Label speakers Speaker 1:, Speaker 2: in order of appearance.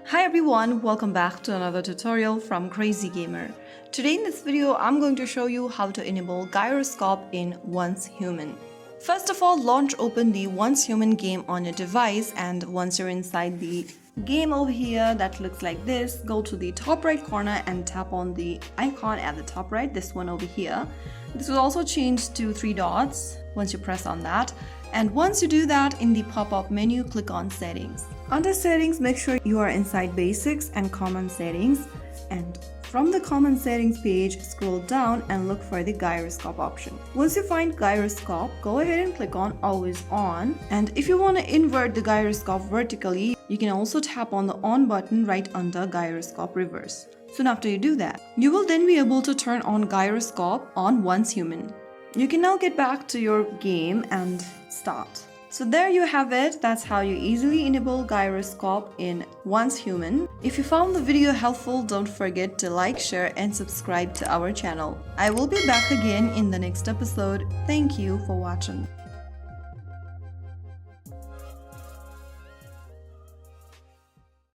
Speaker 1: Hi everyone, welcome back to another tutorial from Crazy Gamer. Today in this video, I'm going to show you how to enable Gyroscope in Once Human. First of all, launch open the Once Human game on your device, and once you're inside the game over here that looks like this, go to the top right corner and tap on the icon at the top right, this one over here. This will also change to 3 dots once you press on that. And once you do that, in the pop-up menu, click on Settings. Under Settings, make sure you are inside Basics and Common Settings. And from the Common Settings page, scroll down and look for the Gyroscope option. Once you find Gyroscope, go ahead and click on Always On. And if you want to invert the Gyroscope vertically, you can also tap on the On button right under Gyroscope Reverse. Soon after you do that, you will then be able to turn on Gyroscope on Once Human. You can now get back to your game and start. So there you have it. That's how you easily enable Gyroscope in Once Human. If you found the video helpful, don't forget to like, share and subscribe to our channel. I will be back again in the next episode. Thank you for watching.